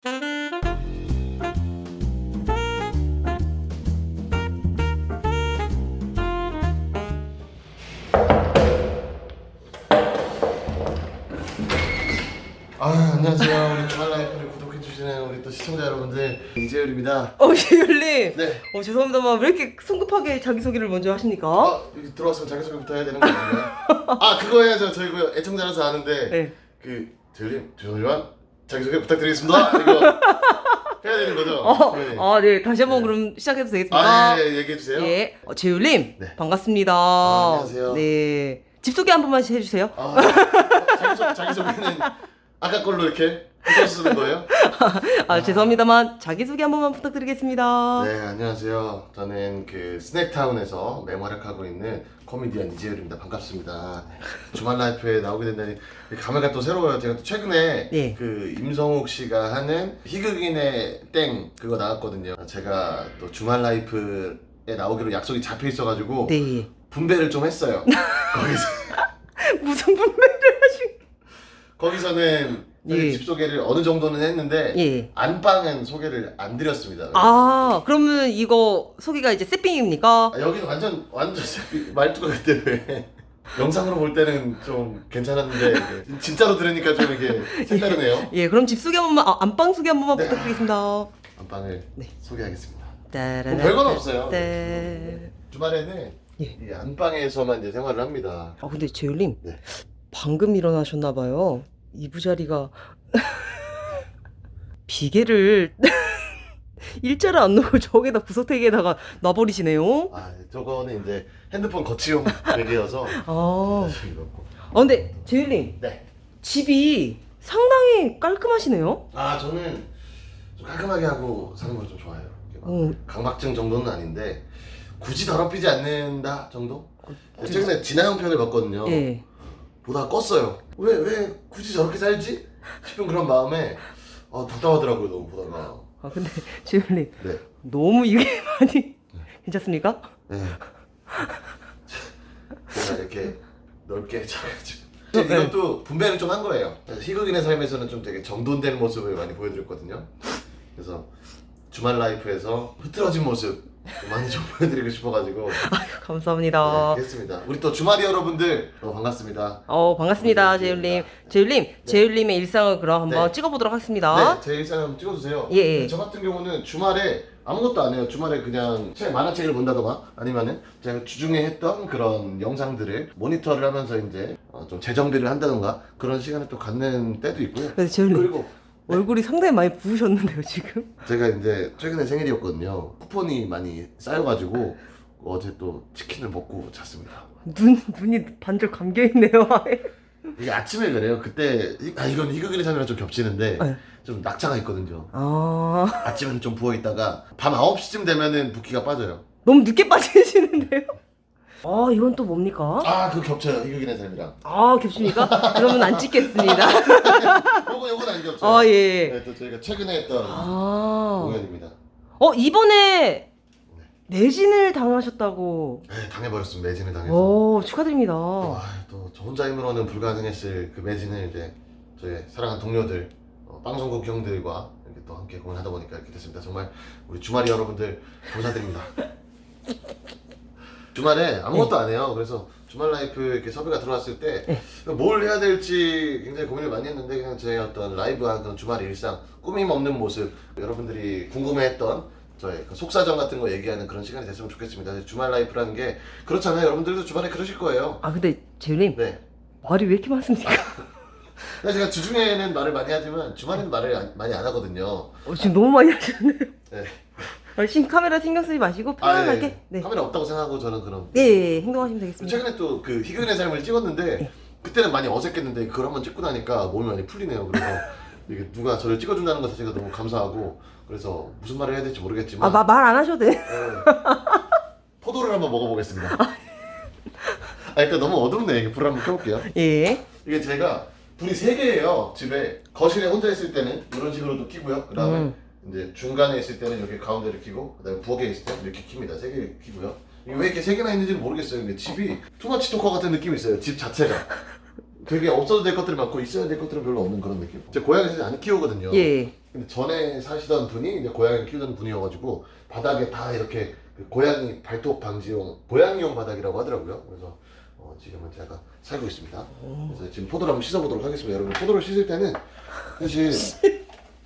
안녕하세요. 우리 주말라이프를 구독해주시는 우리 또 시청자 여러분들, 이재율입니다. 재율님. 네. 죄송합니다만 왜 이렇게 성급하게 자기소개를 먼저 하십니까? 여기 들어왔으면 자기소개부터 해야 되는 거 아닌가요? 그거 해야죠. 저희 그 애청자라서 아는데. 네. 재율님, 죄송하지만 자기소개 부탁드리겠습니다. 이거 해야 되는 거죠? 네. 다시 한번 그럼 시작해도 되겠습니까? 예, 얘기해주세요. 예. 재율님. 네. 반갑습니다. 안녕하세요. 네. 집 소개 한 번만 해주세요. 자기소개는 아까 걸로 이렇게 해서 쓰는 거예요? 죄송합니다만 자기소개 한 번만 부탁드리겠습니다. 네, 안녕하세요. 저는 그 스낵타운에서 맹활약하고 있는 코미디언 이재율입니다. 반갑습니다. 주말 라이프에 나오게 된다니 감회가 또 새로워요. 제가 또 최근에 네. 그 임성욱 씨가 하는 희극인의 땡 그거 나왔거든요. 제가 또 주말 라이프에 나오기로 약속이 잡혀 있어가지고 네. 분배를 좀 했어요. 거기서 무슨 분배를 하신? 거기서는 예. 집 소개를 어느 정도는 했는데 예. 안방은 소개를 안 드렸습니다. 그러면 이거 소개가 이제 세핑입니까? 여기는 완전 말투가 그때 왜 영상으로 볼 때는 좀 괜찮았는데 진짜로 들으니까 좀 이게 색다르네요. 예, 그럼 집 소개 한 번만, 안방 소개 한 번만 네. 부탁드리겠습니다. 안방을 네. 소개하겠습니다. 따라라. 별건 없어요. 네. 주말에는 예. 이 안방에서만 이제 생활을 합니다. 근데 재율님. 네. 방금 일어나셨나봐요. 이부자리가 비계를 일자를 안 놓고 저기다 구석탱이에다가 놔버리시네요. 저거는 이제 핸드폰 거치용 베개여서 다시 이렇고. 근데 재율님. 네. 집이 상당히 깔끔하시네요. 저는 좀 깔끔하게 하고 사는 걸 좀 좋아해요. 이렇게 막 강박증 정도는 아닌데 굳이 더럽히지 않는다 정도? 최근에 진화형 편을 봤거든요. 예. 보다가 껐어요. 왜 굳이 저렇게 살지? 싶은 그런 마음에 답답하더라고요. 너무 보다가. 근데 재율님. 네. 너무 이게 많이 괜찮습니까? 네. 제가 이렇게 넓게 차가지고. 이것도 분배를 좀 한 거예요. 희극인의 삶에서는 좀 되게 정돈된 모습을 많이 보여드렸거든요. 그래서 주말 라이프에서 흐트러진 모습 많이 좀 보여드리고 싶어가지고. 감사합니다. 네, 했습니다. 우리 또 주말이 여러분들 반갑습니다. 반갑습니다, 재율님. 재율님의 일상을 그럼 한번 네. 찍어보도록 하겠습니다. 네, 제 일상 한번 찍어주세요. 예. 저 같은 경우는 주말에 아무것도 안 해요. 주말에 그냥 만화책을 본다던가 아니면은 제가 주중에 했던 그런 영상들을 모니터를 하면서 이제 좀 재정비를 한다던가 그런 시간을 또 갖는 때도 있고요. 그래서 재율님. 그리고 얼굴이 상당히 많이 부으셨는데요, 지금? 제가 이제 최근에 생일이었거든요. 쿠폰이 많이 쌓여가지고 어제 또 치킨을 먹고 잤습니다. 눈이 반절 감겨있네요. 이게 아침에 그래요. 그때 이건 희극인의 삶이랑 좀 겹치는데 네. 좀 낙차가 있거든요. 아침에는 좀 부어있다가 밤 9시쯤 되면은 붓기가 빠져요. 너무 늦게 빠지시는데요? 이건 또 뭡니까? 그거 겹쳐요. 희극인의 삶이랑. 겹칩니까? 그러면 안 찍겠습니다. 요건 안 겹쳐요. 예. 네, 또 저희가 최근에 했던 공연입니다. 이번에 매진을 당하셨다고. 네, 당해버렸습니다. 매진을 당해서. 축하드립니다. 또 저 혼자 힘으로는 불가능했을 그 매진을 이제 저희 사랑하는 동료들, 방송국 형들과 이렇게 또 함께 공연하다 보니까 이렇게 됐습니다. 정말 우리 주말이 여러분들 감사드립니다. 주말에 아무것도 안 해요. 그래서 주말 라이프 이렇게 섭외가 들어왔을 때 뭘 해야 될지 굉장히 고민을 많이 했는데 그냥 제 어떤 라이브한 그런 주말 일상, 꾸밈 없는 모습, 여러분들이 궁금해했던 저의 그 속사정 같은 거 얘기하는 그런 시간이 됐으면 좋겠습니다. 주말 라이프라는 게 그렇잖아요. 여러분들도 주말에 그러실 거예요. 근데 재율님. 네. 말이 왜 이렇게 많습니까? 제가 주중에는 말을 많이 하지만 주말에는 말을 많이 안 하거든요. 지금 너무 많이 하셨네요. 네. 카메라 신경 쓰지 마시고 편안하게. 네. 카메라 없다고 생각하고 저는 그럼. 네, 행동하시면 되겠습니다. 최근에 또 그 희극인의 삶을 찍었는데 그때는 많이 어색했는데 그걸 한번 찍고 나니까 몸이 많이 풀리네요. 그래서 이게 누가 저를 찍어준다는 것 자체가 너무 감사하고 그래서 무슨 말을 해야 될지 모르겠지만 말 안 하셔도 돼요. 포도를 한번 먹어보겠습니다. 일단 너무 어둡네. 이게 불을 한번 켜볼게요. 예. 이게 제가 불이 3개예요. 집에 거실에 혼자 있을 때는 이런 식으로도 켜고요. 그 다음에 이제 중간에 있을 때는 이렇게 가운데를 켜고 그 다음에 부엌에 있을 때는 이렇게 킵니다. 3개 켜고요. 이게 왜 이렇게 3개나 있는지는 모르겠어요. 근데 집이 투마치 토커 같은 느낌이 있어요. 집 자체가. 되게 없어도 될 것들이 많고 있어야 될 것들은 별로 없는 그런 느낌. 제 고향에서 안 키우거든요. 예. 근데 전에 사시던 분이 이제 고양이 키우던 분이어가지고 바닥에 다 이렇게 그 고양이 발톱 방지용 고양이용 바닥이라고 하더라고요. 그래서 지금은 제가 살고 있습니다. 그래서 지금 포도를 한번 씻어보도록 하겠습니다. 여러분 포도를 씻을 때는 사실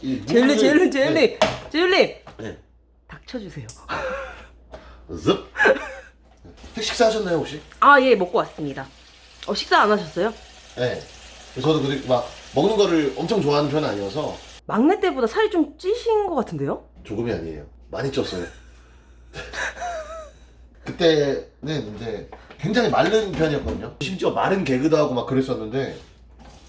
이 제율님 네. 닥쳐주세요. 습. 식사하셨나요 혹시? 아, 예, 먹고 왔습니다. 식사 안 하셨어요? 네. 저도 그렇게 막 먹는 거를 엄청 좋아하는 편은 아니어서 막내 때보다 살이 좀 찌신 것 같은데요? 조금이 아니에요. 많이 쪘어요. 그때는 이제 굉장히 마른 편이었거든요. 심지어 마른 개그도 하고 막 그랬었는데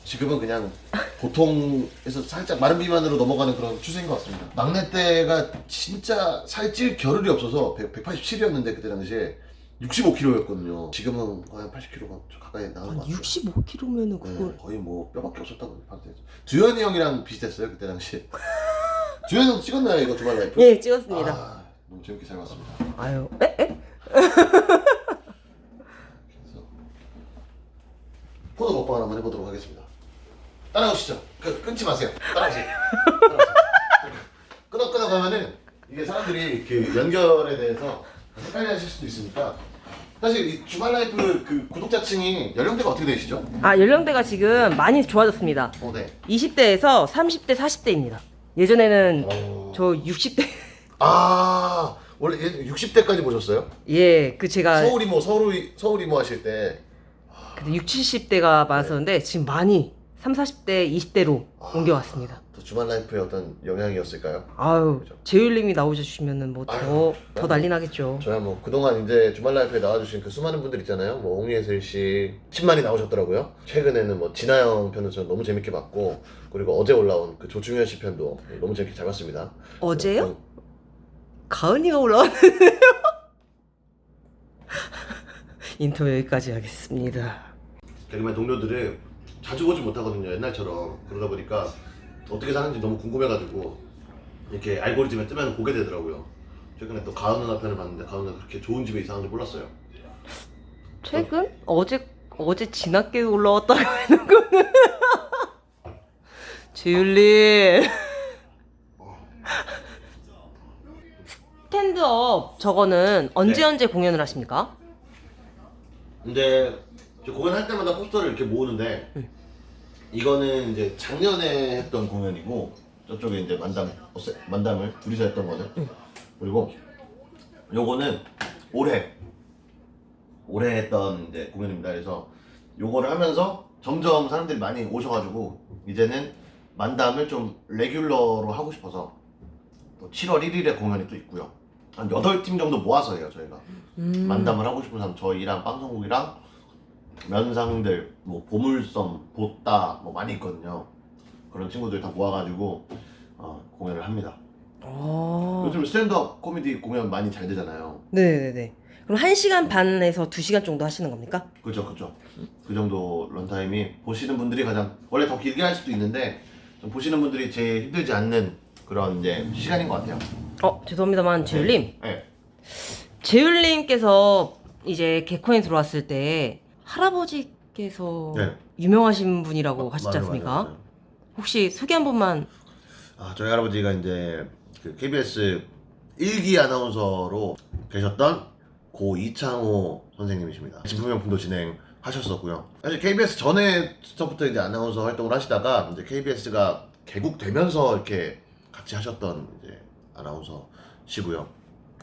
지금은 그냥 보통에서 살짝 마른 비만으로 넘어가는 그런 추세인 것 같습니다. 막내 때가 진짜 살찔 겨를이 없어서 187이었는데 그때 당시에 65kg였거든요. 지금은 한 80kg가 가까이 나온 것 같아요. 65kg면은 그걸 네, 거의 뭐 뼈밖에 없었다고 봐도 되죠. 두현이 형이랑 비슷했어요 그때 당시에. 두현이 형 찍었나요 이거 주말 라이프? 예, 찍었습니다. 아, 너무 재밌게 잘 봤습니다. 아유, 에? 그래서 포도 먹방을 한번 해보도록 하겠습니다. 따라오시죠. 끊지 마세요. 따라오세요. 끄덕끄덕 하면은 이게 사람들이 그 연결에 대해서 헷갈려하실 수도 있으니까 사실 이 주말 라이프 그 구독자층이 연령대가 어떻게 되시죠? 아, 연령대가 지금 많이 좋아졌습니다. 네. 20대에서 30대, 40대입니다. 예전에는 어... 저 60대. 아 원래 60대까지 보셨어요? 예, 그 제가 서울 이모 하실 때 그때 60, 70대가 많았었는데 지금 많이 30, 40대, 20대로 옮겨왔습니다. 또 주말 라이프의 어떤 영향이었을까요? 아유, 그죠. 제율님이 나오셔주시면은 뭐 아유, 더 난리 나겠죠. 저야 뭐 그동안 이제 주말 라이프에 나와주신 그 수많은 분들 있잖아요. 뭐 옹예슬 씨 10만이 나오셨더라고요. 최근에는 뭐 진아영 편도 저는 너무 재밌게 봤고 그리고 어제 올라온 그 조충현 씨 편도 너무 재밌게 잘 봤습니다. 어제요? 가은이가 올라왔는데요? 인터뷰 여기까지 하겠습니다. 개그맨 동료들을 자주 보지 못하거든요. 옛날처럼. 그러다 보니까 어떻게 사는지 너무 궁금해가지고 이렇게 알고리즘에 뜨면 보게 되더라고요. 최근에 또 가은 누나 편을 봤는데 가은 누나 그렇게 좋은 집에 이사한 줄 몰랐어요. 최근? 어제 지났게 올라왔다고 하는 거는 제율님 스탠드업 저거는 네. 언제 공연을 하십니까? 근데 저 공연할 때마다 포스터를 이렇게 모으는데 이거는 이제 작년에 했던 공연이고 저쪽에 이제 만담을 둘이서 했던 거는 그리고 요거는 올해 했던 이제 공연입니다. 그래서 요거를 하면서 점점 사람들이 많이 오셔가지고 이제는 만담을 좀 레귤러로 하고 싶어서 또 7월 1일에 공연이 또 있고요. 한 8팀 정도 모아서 해요 저희가. 만담을 하고 싶은 사람 저희랑 방송국이랑 면상들 뭐 보물섬, 보따 뭐 많이 있거든요. 그런 친구들 다 모아가지고 공연을 합니다. 요즘 스탠드업 코미디 공연 많이 잘 되잖아요. 네네네. 그럼 1시간 반에서 2시간 정도 하시는 겁니까? 그죠. 그 정도 런타임이 보시는 분들이 가장 원래 더 길게 할 수도 있는데 좀 보시는 분들이 제일 힘들지 않는 그런 이제 시간인 것 같아요. 죄송합니다만 제율님. 네. 제율님께서 이제 개코인 들어왔을 때 할아버지께서 네. 유명하신 분이라고 하시지 맞아요, 않습니까? 맞아요. 혹시 소개 한 번만. 저희 할아버지가 이제 그 KBS 1기 아나운서로 계셨던 고 이창호 선생님이십니다. 진품명품도 진행하셨었고요. 사실 KBS 전에부터 이제 아나운서 활동을 하시다가 이제 KBS가 개국되면서 이렇게 같이 하셨던 이제 아나운서시고요.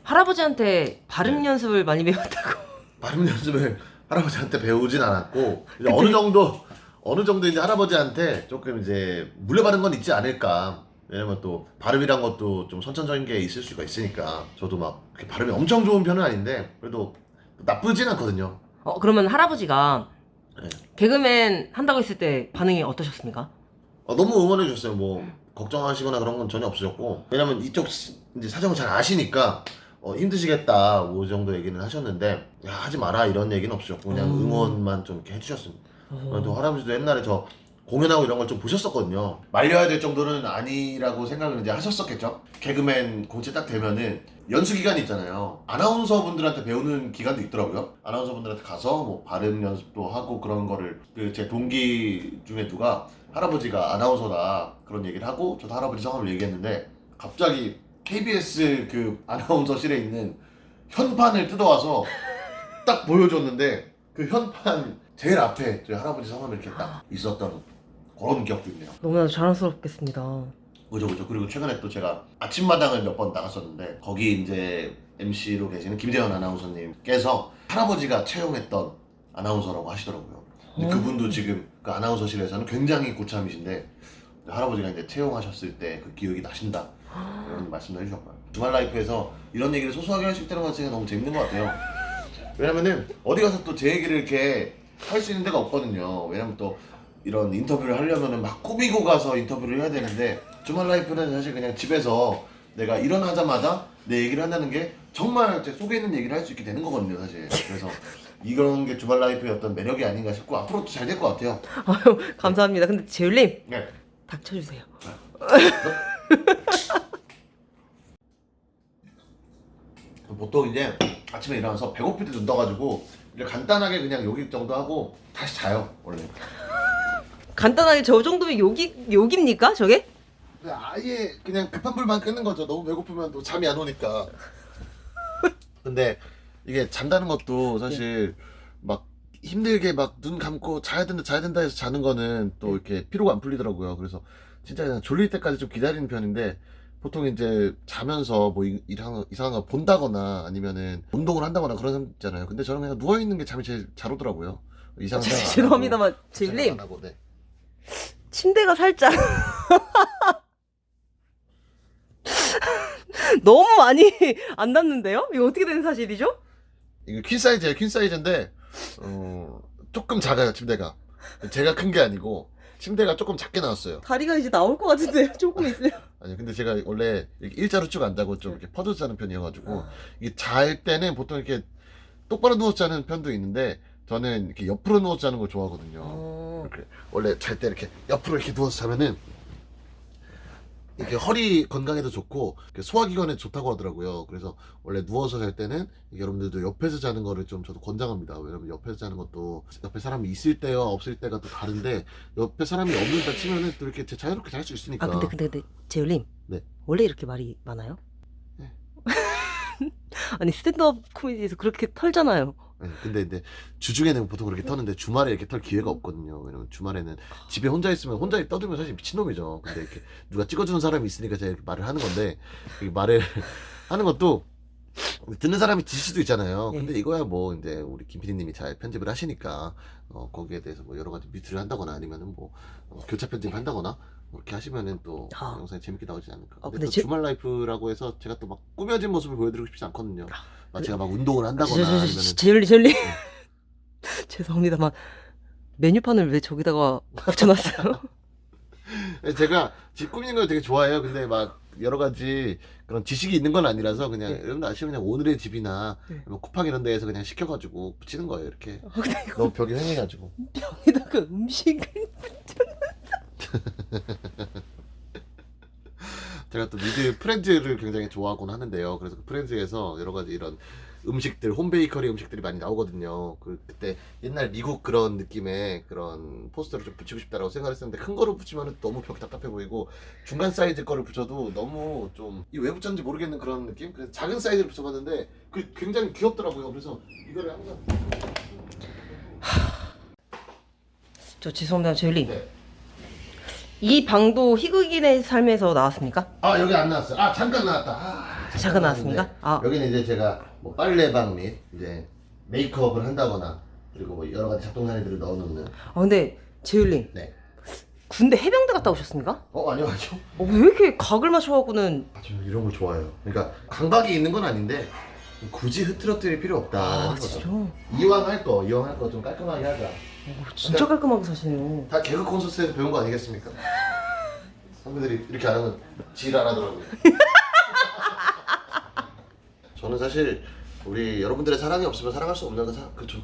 할아버지한테 발음 네. 연습을 많이 배웠다고. 발음 연습을 할아버지한테 배우진 않았고 이제 어느 정도 이제 할아버지한테 조금 이제 물려받은 건 있지 않을까. 왜냐면 또 발음이란 것도 좀 선천적인 게 있을 수가 있으니까 저도 막 발음이 엄청 좋은 편은 아닌데 그래도 나쁘진 않거든요. 그러면 할아버지가 네. 개그맨 한다고 했을 때 반응이 어떠셨습니까? 너무 응원해 주셨어요. 뭐 걱정하시거나 그런 건 전혀 없으셨고 왜냐면 이쪽 이제 사정을 잘 아시니까 힘드시겠다 뭐 정도 얘기는 하셨는데 하지 마라 이런 얘기는 없으셨고 그냥 응원만 좀 이렇게 해주셨습니다. 또 할아버지도 옛날에 저 공연하고 이런 걸 좀 보셨었거든요. 말려야 될 정도는 아니라고 생각을 이제 하셨었겠죠. 개그맨 공채 딱 되면은 연수 기간이 있잖아요. 아나운서 분들한테 배우는 기간도 있더라고요. 아나운서 분들한테 가서 뭐 발음 연습도 하고 그런 거를 그 제 동기 중에 누가 할아버지가 아나운서다 그런 얘기를 하고 저도 할아버지 성함을 얘기했는데 갑자기 KBS 그 아나운서실에 있는 현판을 뜯어와서 딱 보여줬는데 그 현판 제일 앞에 저희 할아버지 성함이 이렇게 딱 있었던 그런 기억도 있네요. 너무나 자랑스럽겠습니다. 그죠. 그리고 최근에 또 제가 아침마당을 몇 번 나갔었는데 거기 이제 MC로 계시는 김재현 아나운서님께서 할아버지가 채용했던 아나운서라고 하시더라고요. 근데 그분도 지금 그 아나운서실에서는 굉장히 고참이신데 할아버지가 이제 채용하셨을 때 그 기억이 나신다 이런 말씀도 해주셨고요. 주말 라이프에서 이런 얘기를 소소하게 할 수 있다는 것 자체가 너무 재밌는 것 같아요. 왜냐면은 어디 가서 또 제 얘기를 이렇게 할 수 있는 데가 없거든요. 왜냐면 또 이런 인터뷰를 하려면은 막 꾸미고 가서 인터뷰를 해야 되는데 주말 라이프는 사실 그냥 집에서 내가 일어나자마자 내 얘기를 한다는 게 정말 제 속에 있는 얘기를 할 수 있게 되는 거거든요, 사실. 그래서 이런 게 주말 라이프의 어떤 매력이 아닌가 싶고 앞으로도 잘 될 것 같아요. 아유, 감사합니다. 근데 재율님 네. 닥쳐주세요. 보통 이제 아침에 일어나서 배고플 때 눈 떠가지고 이제 간단하게 그냥 요기 정도 하고 다시 자요, 원래. 간단하게 저 정도면 욕입니까 저게? 아예 그냥 급한 불만 끄는 거죠. 너무 배고프면 또 잠이 안 오니까. 근데 이게 잔다는 것도 사실 막 힘들게 막 눈 감고 자야 된다 해서 자는 거는 또 이렇게 피로가 안 풀리더라고요. 그래서 진짜 그냥 졸릴 때까지 좀 기다리는 편인데 보통 이제 자면서 뭐 이상한 거 본다거나 아니면은 운동을 한다거나 그런 사람 있잖아요. 근데 저는 그냥 누워 있는 게 잠이 제일 잘 오더라고요. 이상한 생각 안 하고, 죄송합니다만 생각 재율님 안 하고, 네. 침대가 살짝 너무 많이 안 닿는데요? 이거 어떻게 된 사실이죠? 이거 퀸 사이즈예요. 퀸 사이즈인데 조금 작아요. 침대가. 제가 큰 게 아니고 침대가 조금 작게 나왔어요. 다리가 이제 나올 것 같은데요? 조금 있어요. 아니 근데 제가 원래 이렇게 일자로 쭉 안 자고 좀 이렇게 퍼져서 자는 편이어가지고 이게 잘 때는 보통 이렇게 똑바로 누워서 자는 편도 있는데 저는 이렇게 옆으로 누워서 자는 걸 좋아하거든요. 이렇게 원래 잘 때 이렇게 옆으로 이렇게 누워서 자면은 이렇게 허리 건강에도 좋고 소화기관에 좋다고 하더라고요. 그래서 원래 누워서 잘 때는 여러분들도 옆에서 자는 거를 좀 저도 권장합니다. 왜냐면 옆에서 자는 것도 옆에 사람이 있을 때와 없을 때가 또 다른데 옆에 사람이 없는다 치면은 또 이렇게 자유롭게 잘 수 있으니까. 아 근데 재율님 네. 원래 이렇게 말이 많아요? 네. 아니 스탠드업 코미디에서 그렇게 털잖아요. 네, 근데 주중에는 보통 그렇게 터는데 주말에 이렇게 털 기회가 없거든요. 왜냐면 주말에는 집에 혼자 있으면 혼자 떠들면 사실 미친놈이죠. 근데 이렇게 누가 찍어주는 사람이 있으니까 제가 이렇게 말을 하는 건데 이 말을 하는 것도 듣는 사람이 지칠 수도 있잖아요. 근데 이거야 뭐 이제 우리 김 PD님이 잘 편집을 하시니까 거기에 대해서 뭐 여러 가지 뮤트를 한다거나 아니면은 뭐 교차 편집을 한다거나 그렇게 하시면은 또 영상이 재밌게 나오지 않을까. 근데 또 주말 라이프라고 해서 제가 또 막 꾸며진 모습을 보여드리고 싶지 않거든요. 막 제가 막 운동을 한다거나 아니면은 재율님 죄송합니다만 메뉴판을 왜 저기다가 붙여놨어요? 제가 집 꾸미는 걸 되게 좋아해요. 근데 막 여러 가지 그런 지식이 있는 건 아니라서 그냥 여러분들 아시면 그냥 오늘의 집이나 뭐 쿠팡 이런 데에서 그냥 시켜가지고 붙이는 거예요. 이렇게 근데 이거 너무 벽에 횡해가지고. 병에다가 음식을 제가 또 미드 프렌즈를 굉장히 좋아하곤 하는데요. 그래서 그 프렌즈에서 여러 가지 이런 음식들, 홈베이커리 음식들이 많이 나오거든요. 그때 옛날 미국 그런 느낌의 그런 포스터를 좀 붙이고 싶다라고 생각했었는데 큰 거로 붙이면 너무 벽이 답답해 보이고 중간 사이즈 거를 붙여도 너무 좀 이 왜 붙였는지 모르겠는 그런 느낌? 그래서 작은 사이즈를 붙여봤는데 그 굉장히 귀엽더라고요. 그래서 이거를 항상 저 죄송합니다 재율님 네. 이 방도 희극인의 삶에서 나왔습니까? 아 여기 안 나왔어요. 아 잠깐 나왔다. 잠깐 나왔습니까? 아. 여기는 이제 제가 뭐 빨래방 및 이제 메이크업을 한다거나 그리고 뭐 여러 가지 잡동사니들을 넣어놓는. 아 근데 재율님 네. 군대 해병대 갔다 오셨습니까? 아니요. 왜 이렇게 각을 맞춰갖고는 저 이런 걸 좋아해요. 그러니까 강박이 있는 건 아닌데 굳이 흐트러뜨릴 필요 없다라는 거죠. 진짜? 이왕 할 거 좀 깔끔하게 하자. 진짜 깔끔하게 사시네요. 다 개그 콘서트에서 배운 거 아니겠습니까? 선배들이 이렇게 안 하면 질 안 하더라고요. 저는 사실 우리 여러분들의 사랑이 없으면 살아갈 수 없는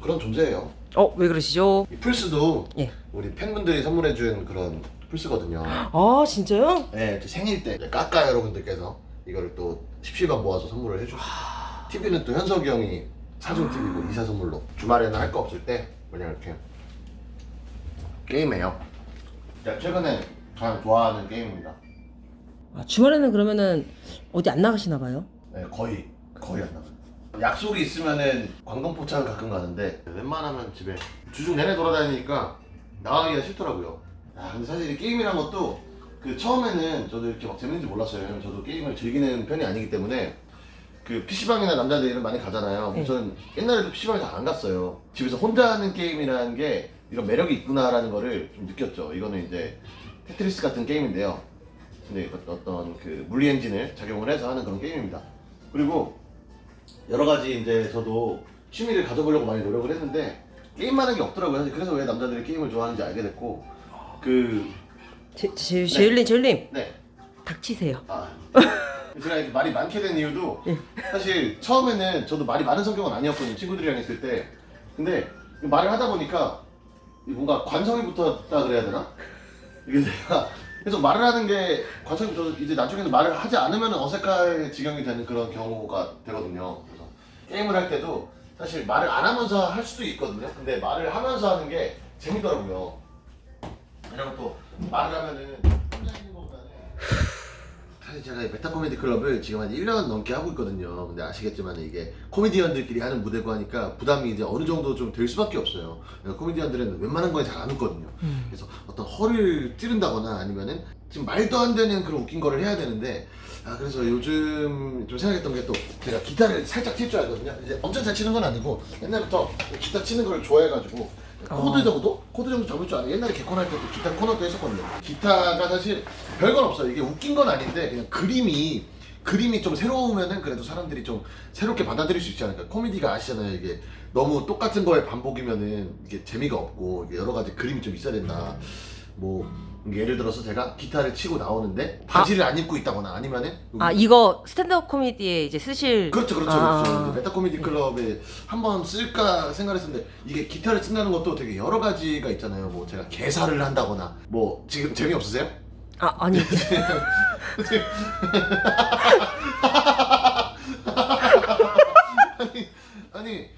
그런 존재예요. 왜 그러시죠? 이 플스도 예. 우리 팬분들이 선물해준 그런 플스거든요. 아 진짜요? 네, 제 생일 때 까까 여러분들께서 이거를 또 십시반 모아서 선물을 해주시고 TV는 또 현석이 형이 사준 TV고 이사 선물로 주말에는 할 거 없을 때 그냥 이렇게 게임해요. 최근에 가장 좋아하는 게임입니다. 주말에는 그러면은 어디 안 나가시나 봐요? 네, 거의 안 나가요. 약속이 있으면은 광동포차는 가끔 가는데 웬만하면 집에 주중 내내 돌아다니니까 나가기가 싫더라고요. 근데 사실 이 게임이란 것도 그 처음에는 저도 이렇게 막 재밌는지 몰랐어요. 왜냐면 저도 게임을 즐기는 편이 아니기 때문에 그 PC방이나 남자들은 많이 가잖아요. 네. 저는 옛날에도 PC방에 잘 안 갔어요. 집에서 혼자 하는 게임이라는 게 이런 매력이 있구나라는 거를 좀 느꼈죠. 이거는 이제 테트리스 같은 게임인데요. 근데 어떤 그 물리 엔진을 작용을 해서 하는 그런 게임입니다. 그리고 여러 가지 이제 저도 취미를 가져보려고 많이 노력을 했는데 게임만 하는 게 없더라고요. 사실 그래서 왜 남자들이 게임을 좋아하는지 알게 됐고 제율님 네. 닥치세요. 제가 이렇게 말이 많게 된 이유도 사실 처음에는 저도 말이 많은 성격은 아니었거든요. 친구들이랑 있을 때. 근데 말을 하다 보니까 뭔가 관성이 붙었다 그래야 되나? 이게 내가 계속 말을 하는 게 관성이 붙어서 이제 나중에는 말을 하지 않으면 어색할 지경이 되는 그런 경우가 되거든요. 그래서 게임을 할 때도 사실 말을 안 하면서 할 수도 있거든요. 근데 말을 하면서 하는 게 재밌더라고요. 왜냐면 또 말을 하면은 혼자 있는 것보다는 사실 제가 이 메타 코미디 클럽을 지금 한 1년 넘게 하고 있거든요. 근데 아시겠지만 이게 코미디언들끼리 하는 무대고 하니까 부담이 이제 어느 정도 좀 될 수밖에 없어요. 그러니까 코미디언들은 웬만한 거에 잘 안 웃거든요. 그래서 어떤 허를 찌른다거나 아니면은 지금 말도 안 되는 그런 웃긴 거를 해야 되는데 그래서 요즘 좀 생각했던 게 또 제가 기타를 살짝 칠 줄 알거든요. 이제 엄청 잘 치는 건 아니고 옛날부터 기타 치는 걸 좋아해가지고 코드 정도 잡을 줄 알아요. 옛날에 개콘 할 때도 기타 코너도 했었거든요. 기타가 사실 별건 없어요. 이게 웃긴 건 아닌데 그냥 그림이 좀 새로우면은 그래도 사람들이 좀 새롭게 받아들일 수 있지 않을까. 코미디가 아시잖아요. 이게 너무 똑같은 거의 반복이면은 이게 재미가 없고 이게 여러 가지 그림이 좀 있어야 된다. 뭐 예를 들어서 제가 기타를 치고 나오는데 바지를 안 입고 있다거나 아니면은 이거 스탠드업 코미디에 이제 쓰실 그렇죠. 메타 코미디 클럽에 한번 쓸까 생각했었는데 이게 기타를 쓴다는 것도 되게 여러 가지가 있잖아요. 뭐 제가 개사를 한다거나 뭐 지금 재미없으세요? 아니 아니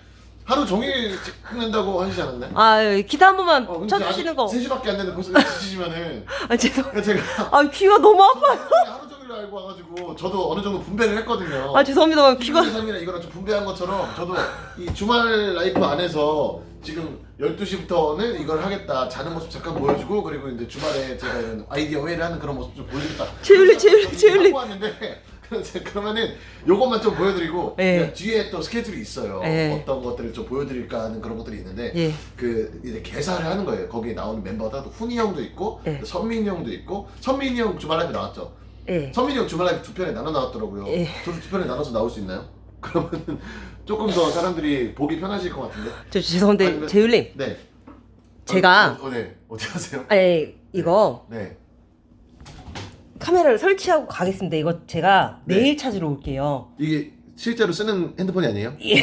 하루 종일 찍는다고 하시지 않았나요? 기타 한 번만 근데 쳐주시는 거. 3시밖에 안 됐는데 벌써 지치시면은 죄송. 제가 귀가 너무 아파요. 하루 종일로 알고 와가지고 저도 어느 정도 분배를 했거든요. 죄송합니다. 귀가. 삶이나 이거랑 좀 분배한 것처럼 저도 이 주말 라이프 안에서 지금 12시부터는 이걸 하겠다. 자는 모습 잠깐 보여주고 그리고 이제 주말에 제가 이런 아이디어 회의를 하는 그런 모습 좀 보여주겠다. 제율님. 하고 왔는데 그러면은 요것만 좀 보여드리고 예. 뒤에 또 스케줄이 있어요. 예. 어떤 것들을 좀 보여드릴까 하는 그런 것들이 있는데 예. 그 이제 개사를 하는 거예요. 거기에 나오는 멤버가 또 훈이 형도 있고 예. 선민이 형도 있고 선민이 형 주말 라이브 나왔죠. 예. 선민이 형 주말 라이브 2편에 나눠 나왔더라고요. 예. 저도 2편에 나눠서 나올 수 있나요? 그러면 조금 더 사람들이 보기 편하실 것 같은데. 죄송한데 아니면- 제율님. 네. 제가 네. 어디 하세요? 이거 네. 카메라를 설치하고 가겠습니다. 이거 제가 네. 내일 찾으러 올게요. 이게 실제로 쓰는 핸드폰이 아니에요? 예.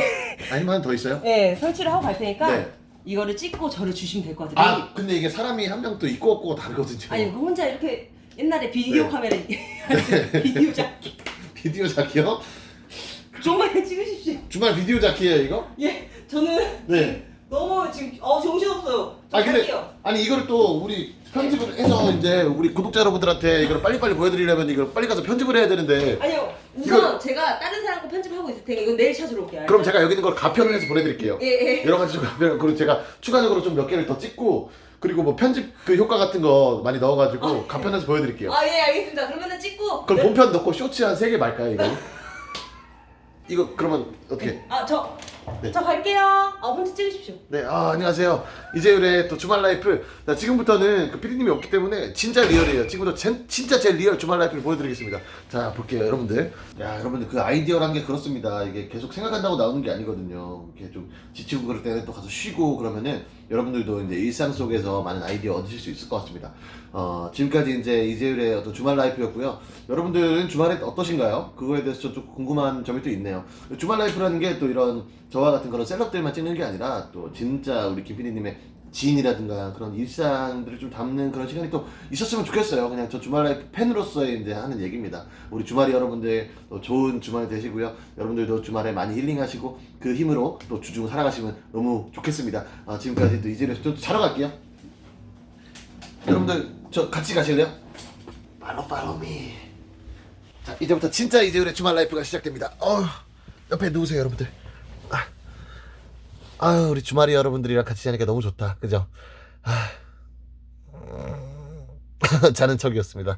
아니면 하나 더 있어요? 네, 설치를 하고 갈 테니까 네. 이거를 찍고 저를 주시면 될 것 같아요. 근데 이게 사람이 한 명 또 있고 없고가 다르거든요. 아니 그 혼자 이렇게 옛날에 비디오 네. 카메라 비디오 잡기 비디오 자키요? 정말 찍으십시오. 주말 비디오 자키예요 이거? 예, 저는 네. 너무 지금 정신 없어요. 저 근데 갈게요. 아니 이걸 또 우리 편집을 해서 이제 우리 구독자 여러분들한테 이걸 빨리빨리 보여드리려면 이걸 빨리 가서 편집을 해야 되는데 아니요, 우선 제가 다른 사람 거 편집하고 있을 테니까 이건 내일 찾으러 올게요. 그럼 제가 여기 있는 걸 가편을 해서 보내드릴게요. 예. 여러 가지 좀 가편 그리고 제가 추가적으로 좀 몇 개를 더 찍고 그리고 뭐 편집 그 효과 같은 거 많이 넣어가지고 가편해서 보여드릴게요. 예, 알겠습니다. 그러면은 찍고. 그럼 본편 넣고 쇼츠 한 3개 말까요 이거? 이거 그러면 어떻게? 저 갈게요. 혼자 찍으십시오. 네, 안녕하세요. 이재율의 또 주말 라이프. 자, 지금부터는 그 PD님이 없기 때문에 진짜 리얼이에요. 지금부터 진짜 제 리얼 주말 라이프를 보여드리겠습니다. 자, 볼게요, 여러분들. 야, 여러분들 그 아이디어란 게 그렇습니다. 이게 계속 생각한다고 나오는 게 아니거든요. 이렇게 좀 지치고 그럴 때는 또 가서 쉬고 그러면은 여러분들도 이제 일상 속에서 많은 아이디어 얻으실 수 있을 것 같습니다. 지금까지 이제 이재율의 어떤 주말 라이프였고요. 여러분들은 주말에 어떠신가요? 그거에 대해서 좀 궁금한 점이 또 있네요. 주말 라이프라는 게 또 이런 저와 같은 그런 셀럽들만 찍는 게 아니라 또 진짜 우리 김PD님의 지인이라든가 그런 일상들을 좀 담는 그런 시간이 또 있었으면 좋겠어요. 그냥 저 주말 라이프 팬으로서의 이제 하는 얘기입니다. 우리 주말이 여러분들 또 좋은 주말 되시고요. 여러분들도 주말에 많이 힐링하시고 그 힘으로 또 주중 살아가시면 너무 좋겠습니다. 지금까지 또 이재율에서 또 자러 갈게요. 여러분들 저 같이 가실래요? Follow me. 자, 이제부터 진짜 이재율의 주말 라이프가 시작됩니다. 옆에 누우세요, 여러분들. 우리 주말이 여러분들이랑 같이 자니까 너무 좋다. 그죠? 자는 척이었습니다.